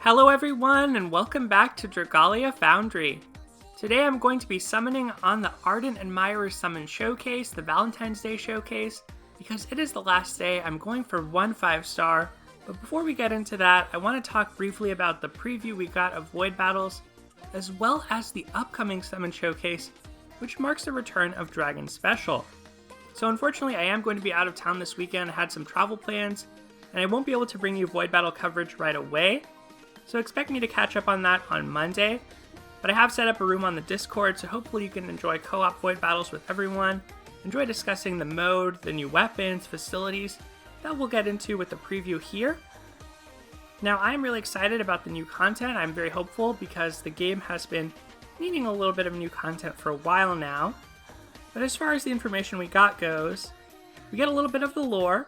Hello everyone, and welcome back to Dragalia Foundry. Today I'm going to be summoning on the Ardent Admirers Summon Showcase, the Valentine's Day Showcase. Because it is the last day, I'm going for 1 5-star. But before we get into that, I want to talk briefly about the preview we got of Void Battles, as well as the upcoming Summon Showcase, which marks the return of Dragon Special. So unfortunately, I am going to be out of town this weekend. I had some travel plans, and I won't be able to bring you Void Battle coverage right away. So expect me to catch up on that on Monday. But I have set up a room on the Discord, so hopefully you can enjoy co-op Void Battles with everyone, enjoy discussing the mode, the new weapons, facilities, that we'll get into with the preview here. Now, I'm really excited about the new content. I'm very hopeful because the game has been needing a little bit of new content for a while now. But as far as the information we got goes, we get a little bit of the lore.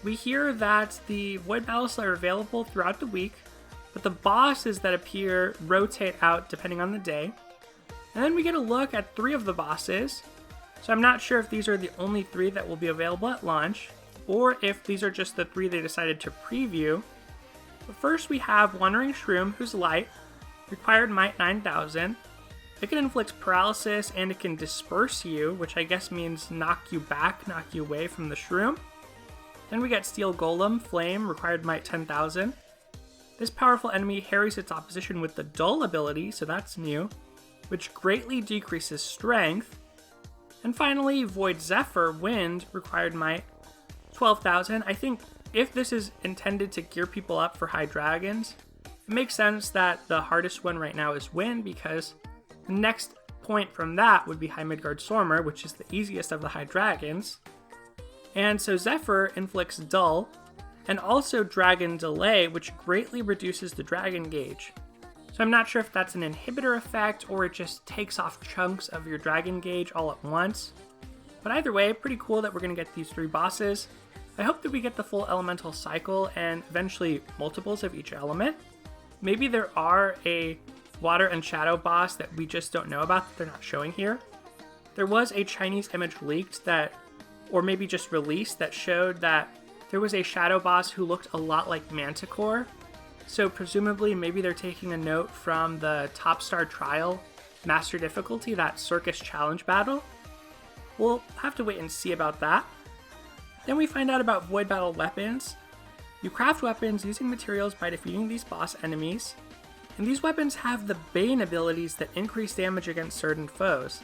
We hear that the Void Battles are available throughout the week, but the bosses that appear rotate out depending on the day. And then we get a look at 3 of the bosses. So I'm not sure if these are the only 3 that will be available at launch, or if these are just the 3 they decided to preview. But first we have Wandering Shroom, who's light, required might 9000. It can inflict paralysis and it can disperse you, which I guess means knock you back, knock you away from the shroom. Then we get Steel Golem, flame, required might 10,000. This powerful enemy harries its opposition with the Dull ability, so that's new, which greatly decreases strength. And finally, Void Zephyr, wind, required might 12,000. I think if this is intended to gear people up for high dragons, it makes sense that the hardest one right now is wind, because the next point from that would be High Midgard Stormer, which is the easiest of the high dragons. And so Zephyr inflicts dull, and also Dragon Delay, which greatly reduces the dragon gauge. So I'm not sure if that's an inhibitor effect or it just takes off chunks of your dragon gauge all at once. But either way, pretty cool that we're going to get these 3 bosses. I hope that we get the full elemental cycle and eventually multiples of each element. Maybe there are a water and shadow boss that we just don't know about that they're not showing here. There was a Chinese image leaked that, or maybe just released, that showed that there was a shadow boss who looked a lot like Manticore, so presumably maybe they're taking a note from the Top Star Trial Master Difficulty, that Circus Challenge battle. We'll have to wait and see about that. Then we find out about Void Battle weapons. You craft weapons using materials by defeating these boss enemies, and these weapons have the Bane abilities that increase damage against certain foes.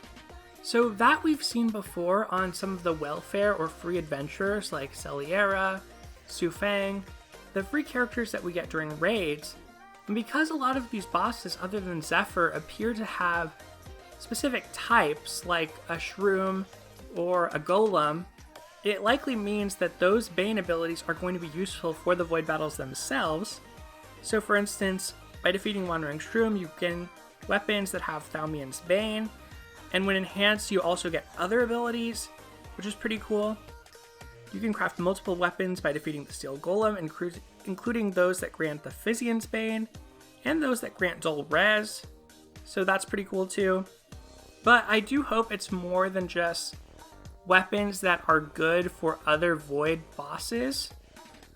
So that we've seen before on some of the welfare or free adventurers like Celiera, Su Fang, the free characters that we get during raids. And because a lot of these bosses other than Zephyr appear to have specific types like a shroom or a golem, it likely means that those Bane abilities are going to be useful for the Void Battles themselves. So for instance, by defeating Wandering Shroom, you gain weapons that have Thaumian's Bane, and when enhanced, you also get other abilities, which is pretty cool. You can craft multiple weapons by defeating the Steel Golem, including those that grant the Physian's Bane, and those that grant Dull Res, so that's pretty cool too. But I do hope it's more than just weapons that are good for other Void bosses.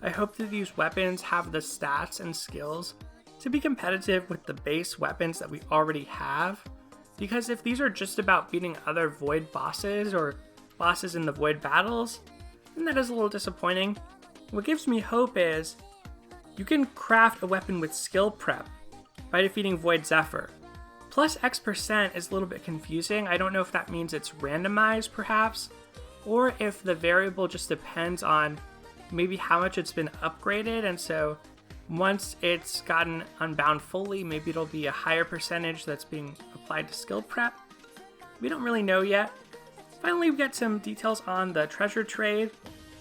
I hope that these weapons have the stats and skills to be competitive with the base weapons that we already have. Because if these are just about beating other Void bosses or bosses in the Void Battles, then that is a little disappointing. What gives me hope is you can craft a weapon with skill prep by defeating Void Zephyr. Plus X% is a little bit confusing. I don't know if that means it's randomized perhaps, or if the variable just depends on maybe how much it's been upgraded, and so once it's gotten unbound fully, maybe it'll be a higher percentage that's being applied to skill prep. We don't really know yet. Finally, we get some details on the treasure trade.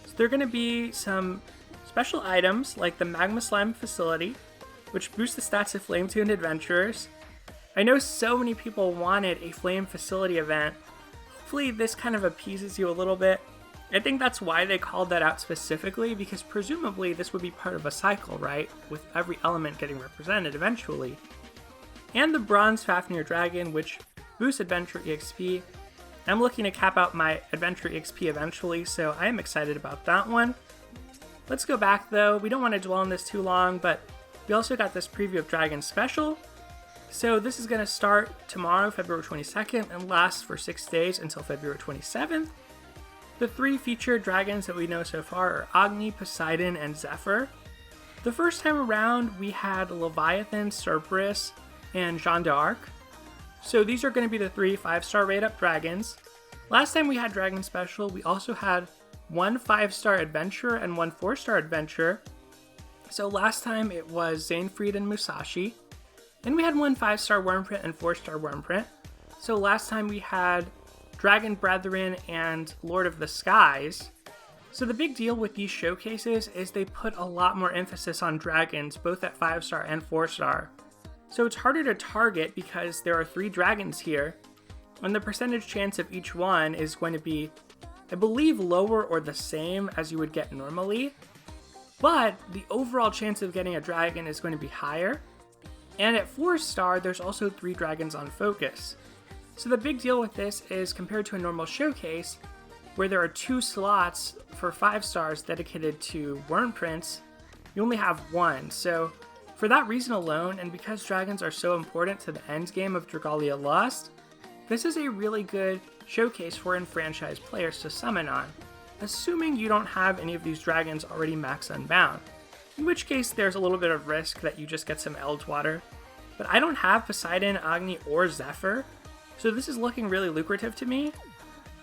So there are going to be some special items like the Magma Slime Facility, which boosts the stats of Flame-tuned adventurers. I know so many people wanted a Flame Facility event. Hopefully this kind of appeases you a little bit. I think that's why they called that out specifically, because presumably this would be part of a cycle, right? With every element getting represented eventually. And the Bronze Fafnir Dragon, which boosts Adventure EXP. I'm looking to cap out my Adventure EXP eventually, so I am excited about that one. Let's go back though. We don't want to dwell on this too long, but We also got this preview of Dragon Special. So this is going to start tomorrow, February 22nd, and last for 6 days until February 27th. The 3 featured dragons that we know so far are Agni, Poseidon, and Zephyr. The first time around, we had Leviathan, Cerberus, and Jeanne d'Arc. So these are going to be the 3 5-star rate-up dragons. Last time we had Dragon Special, we also had 1 5-star adventurer and 1 4-star adventurer. So last time it was Xainfried and Musashi. Then we had 1 5-star Wyrmprint and 4-star Wyrmprint. So last time we had Dragon Brethren and Lord of the Skies. So the big deal with these showcases is they put a lot more emphasis on dragons, both at 5-star and 4-star. So it's harder to target because there are 3 dragons here, and the percentage chance of each one is going to be, I believe, lower or the same as you would get normally, but the overall chance of getting a dragon is going to be higher. And at 4-star, there's also 3 dragons on focus. So the big deal with this is compared to a normal showcase, where there are 2 slots for 5 stars dedicated to Wyrmprints, you only have 1. So for that reason alone, and because dragons are so important to the end game of Dragalia Lost, this is a really good showcase for enfranchised players to summon on, assuming you don't have any of these dragons already max unbound, in which case there's a little bit of risk that you just get some Eldwater. But I don't have Poseidon, Agni, or Zephyr, so this is looking really lucrative to me.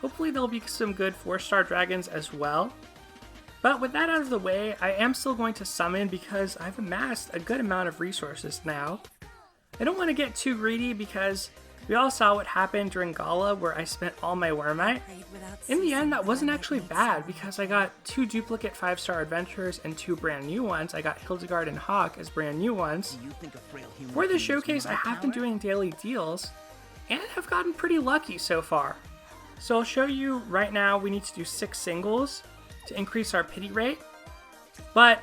Hopefully there'll be some good 4-star dragons as well. But with that out of the way, I am still going to summon because I've amassed a good amount of resources now. I don't want to get too greedy because we all saw what happened during Gala where I spent all my Wyrmite. In the end, that wasn't actually bad because I got 2 duplicate 5-star adventurers and 2 brand new ones. I got Hildegard and Hawk as brand new ones. For the showcase, I have been doing daily deals and have gotten pretty lucky so far. So I'll show you right now we need to do 6 singles to increase our pity rate. But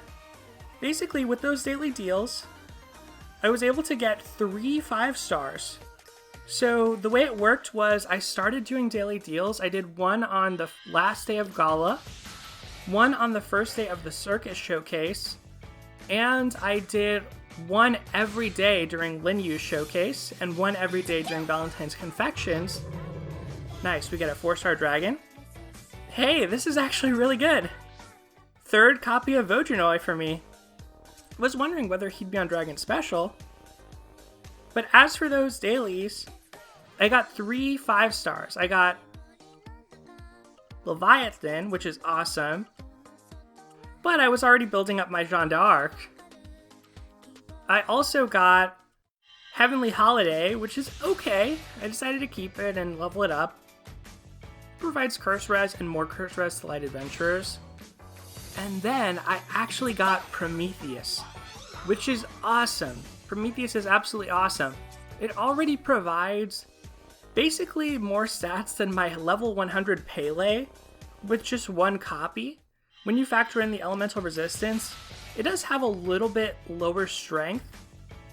basically with those daily deals, I was able to get 3 5-stars. So the way it worked was I started doing daily deals. I did 1 on the last day of Gala, 1 on the first day of the Circus Showcase, and I did 1 every day during Linyu's Showcase, and 1 every day during Valentine's Confections. Nice, we get a 4-star dragon. Hey, this is actually really good. 3rd copy of Vojanoy for me. Was wondering whether he'd be on Dragon Special. But as for those dailies, I got 3 5-stars. I got Leviathan, which is awesome. But I was already building up my Jeanne d'Arc. I also got Heavenly Holiday, which is okay. I decided to keep it and level it up. It provides curse res and more curse res to light adventurers. And then I actually got Prometheus, which is awesome. Prometheus is absolutely awesome. It already provides basically more stats than my level 100 Pele with just 1 copy. When you factor in the elemental resistance, it does have a little bit lower strength.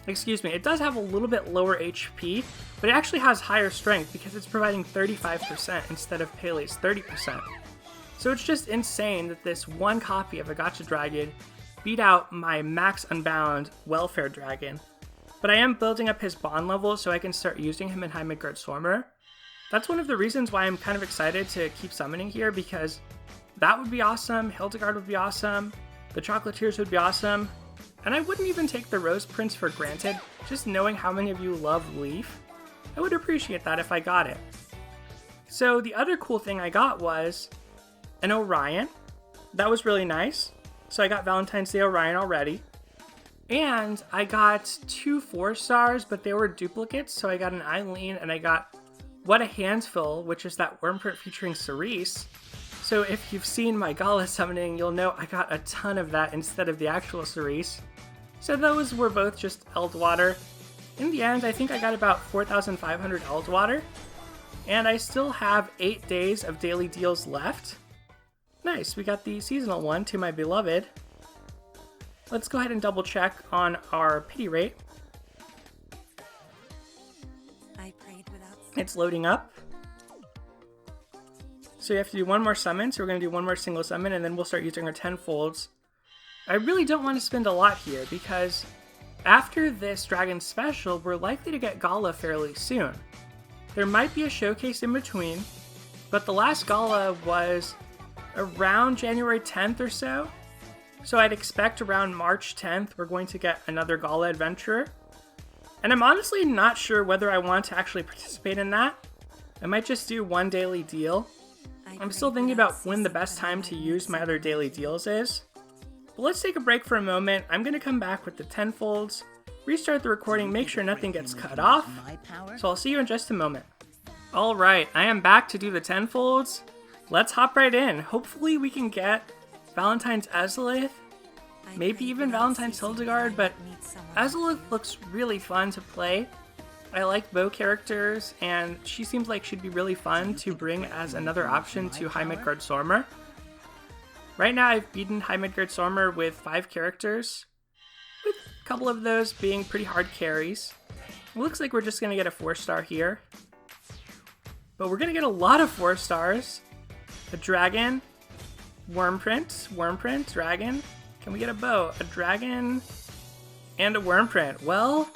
It does have a little bit lower HP, but it actually has higher strength because it's providing 35% instead of Pele's 30%. So it's just insane that this 1 copy of a Gacha Dragon beat out my max unbound Welfare Dragon. But I am building up his bond level so I can start using him in High Midgard Stormer. That's one of the reasons why I'm kind of excited to keep summoning here, because that would be awesome, Hildegard would be awesome, the Chocolatiers would be awesome, and I wouldn't even take the Rose Prince for granted, just knowing how many of you love Leaf. I would appreciate that if I got it. So the other cool thing I got was an Orion. That was really nice. So I got Valentine's Day Orion already. And I got 2 4-stars, but they were duplicates, so I got an Eileen, and I got What a Handful, which is that Wyrmprint featuring Cerise. So if you've seen my Gala summoning, you'll know I got a ton of that instead of the actual Cerise. So those were both just Eldwater. In the end, I think I got about 4,500 Eldwater, and I still have 8 days of daily deals left. Nice, we got the seasonal one, To My Beloved. Let's go ahead and double check on our pity rate. It's loading up. So you have to do 1 more summon, so we're going to do 1 more single summon, and then we'll start using our 10 folds. I really don't want to spend a lot here, because After this Dragon Special, we're likely to get Gala fairly soon. There might be a showcase in between, but the last Gala was around January 10th or so. So I'd expect around March 10th we're going to get another Gala Adventurer. And I'm honestly not sure whether I want to actually participate in that. I might just do one daily deal. I'm still thinking about when the best time to use my other daily deals is. But let's take a break for a moment. I'm going to come back with the tenfolds, restart the recording, make sure nothing gets cut off. So I'll see you in just a moment. Alright, I am back to do the tenfolds. Let's hop right in. Hopefully we can get Valentine's Azalith, maybe even Valentine's Hildegard, but Azalith looks really fun to play. I like bow characters, and she seems like she'd be really fun to bring as another option to High Midgard Sormer. Right now I've beaten High Midgard Sormer with 5 characters, with a couple of those being pretty hard carries. It looks like we're just going to get a 4-star here. But we're going to get a lot of 4 stars. A dragon, Wyrmprint, dragon. Can we get a bow? A dragon, and a Wyrmprint. Well,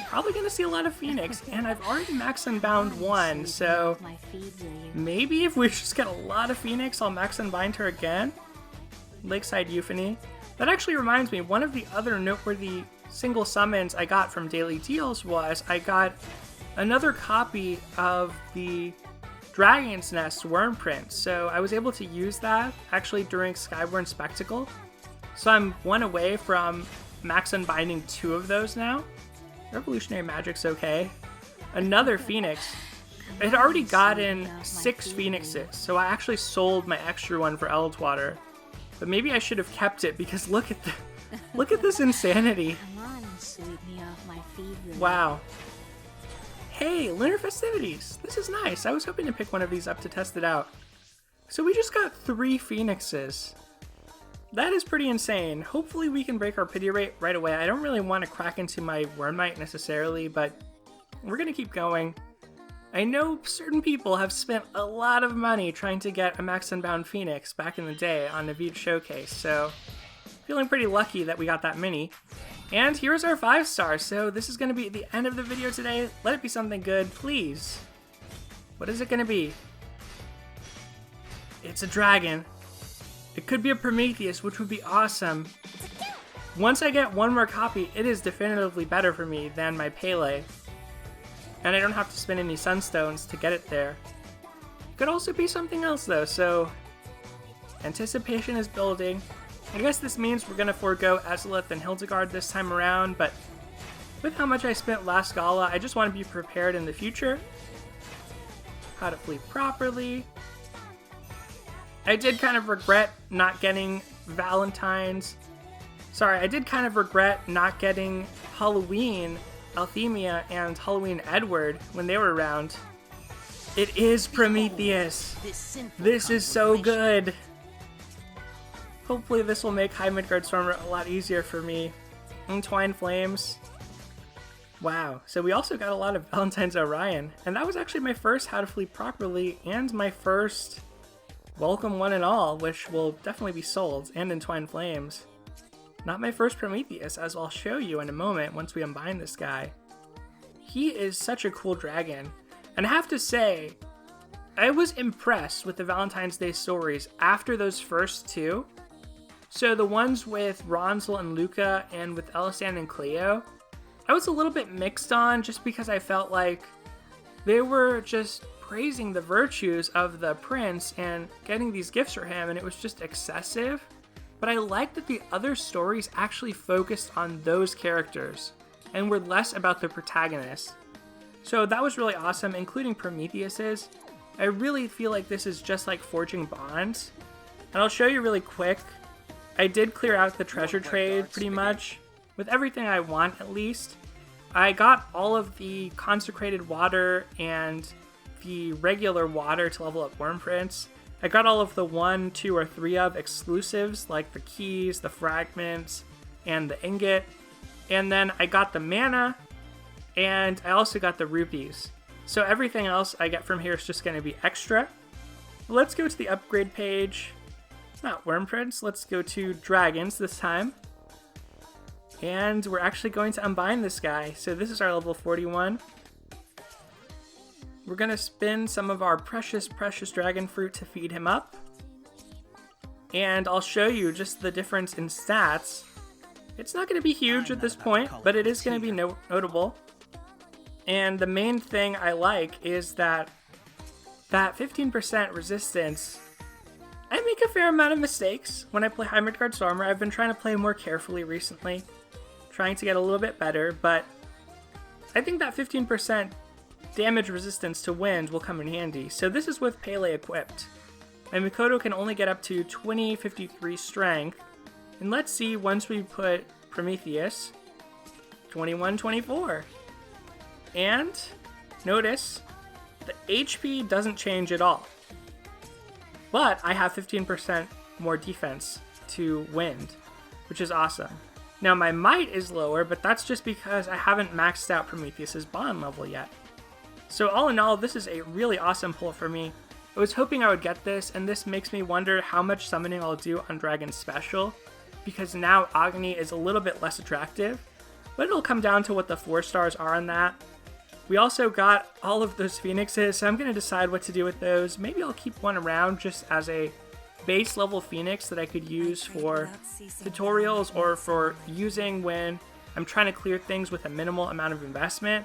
probably going to see a lot of Phoenix, and I've already max unbound 1, so maybe if we just get a lot of Phoenix, I'll max unbind her again. Lakeside Euphony. That actually reminds me, one of the other noteworthy single summons I got from Daily Deals was I got another copy of the Dragon's Nest Wyrmprint, so I was able to use that actually during Skyborn Spectacle. So I'm 1 away from max unbinding 2 of those now. Revolutionary Magic's okay. Another Phoenix. I had already gotten 6 Phoenixes, so I actually sold my extra one for Eldwater. But maybe I should have kept it because look at this insanity. Wow. Hey, Lunar Festivities! This is nice. I was hoping to pick one of these up to test it out. So we just got 3 Phoenixes. That is pretty insane. Hopefully we can break our pity rate right away. I don't really want to crack into my Wyrmite necessarily, but we're going to keep going. I know certain people have spent a lot of money trying to get a Max Unbound Phoenix back in the day on Naveed Showcase, so feeling pretty lucky that we got that many. And here's our 5-star, so this is going to be the end of the video today. Let it be something good, please. What is it going to be? It's a dragon. It could be a Prometheus, which would be awesome. Once I get 1 more copy, it is definitively better for me than my Pele. And I don't have to spend any Sunstones to get it there. It could also be something else though, so anticipation is building. I guess this means we're going to forego Azalith and Hildegard this time around, but with how much I spent last Gala, I just want to be prepared in the future. How to flee properly. I did kind of regret not getting Valentine's. Sorry, I did kind of regret not getting Halloween Althemia and Halloween Edward when they were around. It is Prometheus. This is so good. Hopefully this will make High Midgard Sormer a lot easier for me. Entwined Flames. Wow, so we also got a lot of Valentine's Orion, and that was actually my first How to Flee Properly and my first Welcome One and All, which will definitely be sold, and Entwined Flames. Not my first Prometheus, as I'll show you in a moment once we unbind this guy. He is such a cool dragon, and I have to say, I was impressed with the Valentine's Day stories after those first 2. So the ones with Ronzel and Luca and with Elisand and Cleo, I was a little bit mixed on just because I felt like they were just praising the virtues of the prince and getting these gifts for him, and it was just excessive. But I liked that the other stories actually focused on those characters and were less about the protagonist. So that was really awesome, including Prometheus's. I really feel like this is just like forging bonds. And I'll show you really quick. I did clear out the treasure trade pretty much, with everything I want at least. I got all of the consecrated water and the regular water to level up Wyrmprints. I got all of the 1, 2, or 3 of exclusives, like the keys, the fragments, and the ingot. And then I got the mana, and I also got the rupees. So everything else I get from here is just going to be extra. Let's go to the upgrade page. Not Wyrmprints, let's go to Dragons this time. And we're actually going to unbind this guy. So this is our level 41. We're going to spin some of our precious dragon fruit to feed him up. And I'll show you just the difference in stats. It's not going to be huge at this point, but it is going to be notable. And the main thing I like is that 15% resistance. I make a fair amount of mistakes when I play High Midgard Stormer. I've been trying to play more carefully recently, trying to get a little bit better, but I think that 15% damage resistance to wind will come in handy. So this is with Pele equipped. My Mikoto can only get up to 2053 strength. And let's see, once we put Prometheus, 2124. And notice, the HP doesn't change at all. But I have 15% more defense to wind, which is awesome. Now my might is lower, but that's just because I haven't maxed out Prometheus's bond level yet. So all in all, this is a really awesome pull for me. I was hoping I would get this, and this makes me wonder how much summoning I'll do on Dragon Special, because now Agni is a little bit less attractive, but it'll come down to what the 4 stars are on that. We also got all of those Phoenixes, so I'm going to decide what to do with those. Maybe I'll keep one around just as a base level Phoenix that I could use for tutorials or for using when I'm trying to clear things with a minimal amount of investment.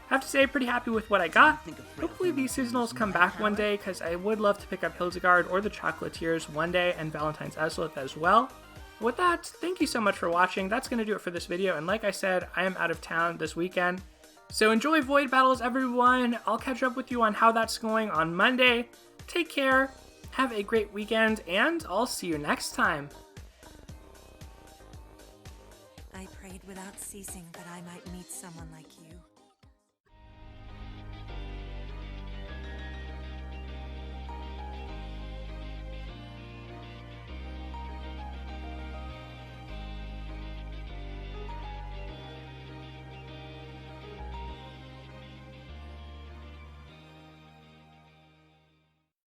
I have to say, pretty happy with what I got. Hopefully these seasonals come back one day, because I would love to pick up Hildegard or the Chocolatiers one day, and Valentine's Aslith as well. With that, thank you so much for watching. That's going to do it for this video, and like I said, I am out of town this weekend. So enjoy Void Battles, everyone. I'll catch up with you on how that's going on Monday. Take care, have a great weekend, and I'll see you next time. I prayed without ceasing that I might meet someone like you.